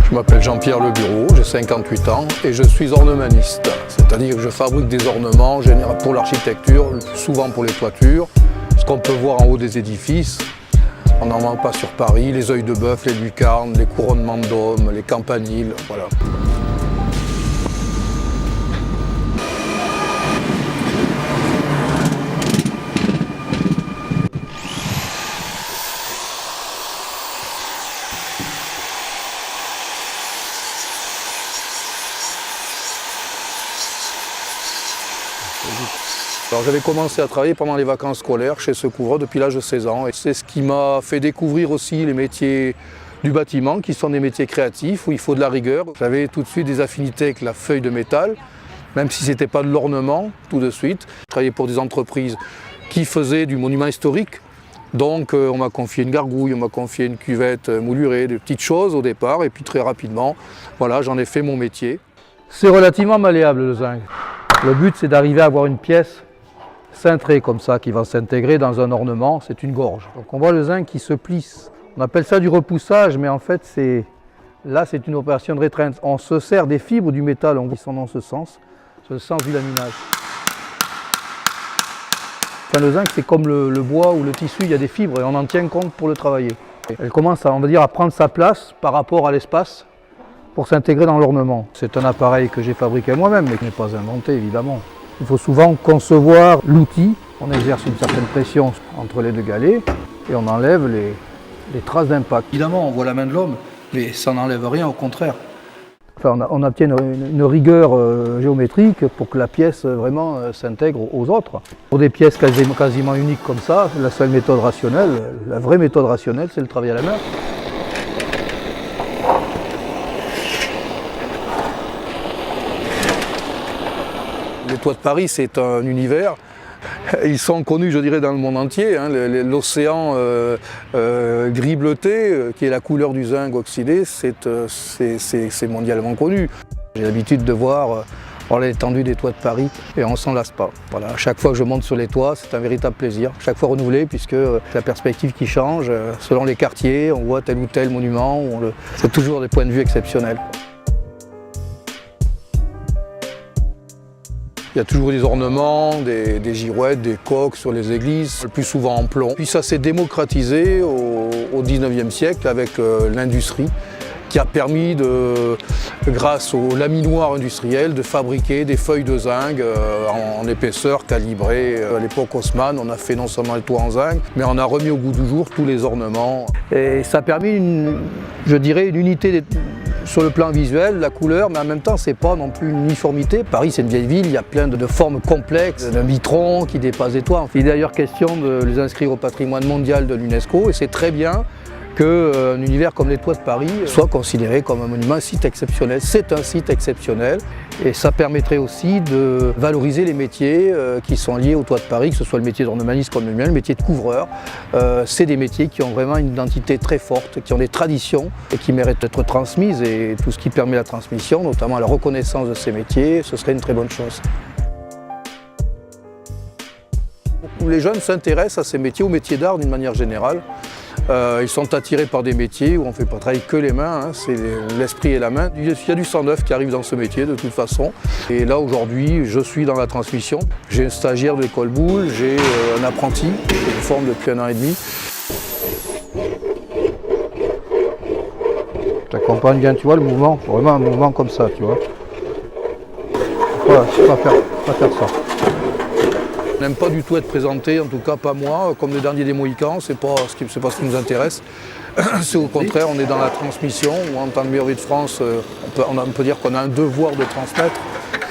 Je m'appelle Jean-Pierre Le Bureau, j'ai 58 ans et je suis ornemaniste. C'est-à-dire que je fabrique des ornements pour l'architecture, souvent pour les toitures, ce qu'on peut voir en haut des édifices. On n'en manque pas sur Paris, les œils de bœuf, les lucarnes, les couronnements de dômes, les campaniles, voilà. Alors j'avais commencé à travailler pendant les vacances scolaires chez Secouvreur depuis l'âge de 16 ans et c'est ce qui m'a fait découvrir aussi les métiers du bâtiment qui sont des métiers créatifs où il faut de la rigueur. J'avais tout de suite des affinités avec la feuille de métal, même si ce n'était pas de l'ornement tout de suite. Je travaillais pour des entreprises qui faisaient du monument historique. Donc on m'a confié une gargouille, on m'a confié une cuvette moulurée, des petites choses au départ et puis très rapidement, voilà, j'en ai fait mon métier. C'est relativement malléable le zinc. Le but c'est d'arriver à avoir une pièce cintrée comme ça qui va s'intégrer dans un ornement, c'est une gorge. Donc on voit le zinc qui se plisse. On appelle ça du repoussage mais en fait c'est une opération de rétrainte. On se sert des fibres du métal qui sont dans ce sens du laminage. Enfin, le zinc c'est comme le bois ou le tissu, il y a des fibres et on en tient compte pour le travailler. Elle commence on va dire, à prendre sa place par rapport à l'espace pour s'intégrer dans l'ornement. C'est un appareil que j'ai fabriqué moi-même mais qui n'est pas inventé évidemment. Il faut souvent concevoir l'outil, on exerce une certaine pression entre les deux galets et on enlève les traces d'impact. Évidemment on voit la main de l'homme mais ça n'enlève rien, au contraire. Enfin, on obtient une rigueur géométrique pour que la pièce vraiment s'intègre aux autres. Pour des pièces quasiment uniques comme ça, la seule méthode rationnelle, la vraie méthode rationnelle, c'est le travail à la main. Les toits de Paris, c'est un univers. Ils sont connus, je dirais, dans le monde entier. Hein. L'océan gris bleuté, qui est la couleur du zinc oxydé, c'est mondialement connu. J'ai l'habitude de voir l'étendue des toits de Paris et on ne s'en lasse pas. Voilà. À chaque fois que je monte sur les toits, c'est un véritable plaisir. Chaque fois renouvelé, puisque la perspective qui change, selon les quartiers, on voit tel ou tel monument. C'est toujours des points de vue exceptionnels. Il y a toujours des ornements, des girouettes, des coques sur les églises, le plus souvent en plomb. Puis ça s'est démocratisé au 19e siècle avec l'industrie qui a permis, grâce au laminoir industriel, de fabriquer des feuilles de zinc en épaisseur calibrée. À l'époque Haussmann, on a fait non seulement les toits en zinc, mais on a remis au goût du jour tous les ornements. Et ça a permis, je dirais, une unité sur le plan visuel, la couleur, mais en même temps, c'est pas non plus une uniformité. Paris, c'est une vieille ville, il y a plein de formes complexes, d'un vitron qui dépasse des toits. Il est d'ailleurs question de les inscrire au patrimoine mondial de l'UNESCO, et c'est très bien qu'un univers comme les toits de Paris soit considéré comme un monument, un site exceptionnel. C'est un site exceptionnel et ça permettrait aussi de valoriser les métiers qui sont liés aux toits de Paris, que ce soit le métier d'ornemaniste comme le métier de couvreur. C'est des métiers qui ont vraiment une identité très forte, qui ont des traditions et qui méritent d'être transmises, et tout ce qui permet la transmission, notamment la reconnaissance de ces métiers, ce serait une très bonne chose. Les jeunes s'intéressent à ces métiers, aux métiers d'art d'une manière générale. Ils sont attirés par des métiers où on ne fait pas travailler que les mains, hein, c'est l'esprit et la main. Il y a du sang neuf qui arrive dans ce métier de toute façon. Et là aujourd'hui, je suis dans la transmission. J'ai un stagiaire de l'école Boulle, j'ai un apprenti que je forme depuis 1 an et demi. Tu accompagnes bien, tu vois, le mouvement, vraiment un mouvement comme ça, tu vois. Voilà, je ne sais pas faire ça. On n'aime pas du tout être présenté, en tout cas pas moi, comme le dernier des Mohicans, c'est pas ce qui nous intéresse. C'est au contraire, on est dans la transmission, où en tant que meilleur de France, on peut dire qu'on a un devoir de transmettre.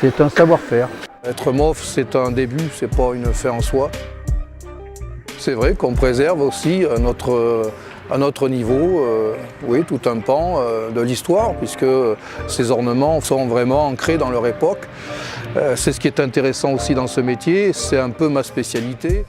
C'est un savoir-faire. Être MOF, c'est un début, c'est pas une fin en soi. C'est vrai qu'on préserve aussi à notre niveau, oui, tout un pan de l'histoire, puisque ces ornements sont vraiment ancrés dans leur époque. C'est ce qui est intéressant aussi dans ce métier, c'est un peu ma spécialité.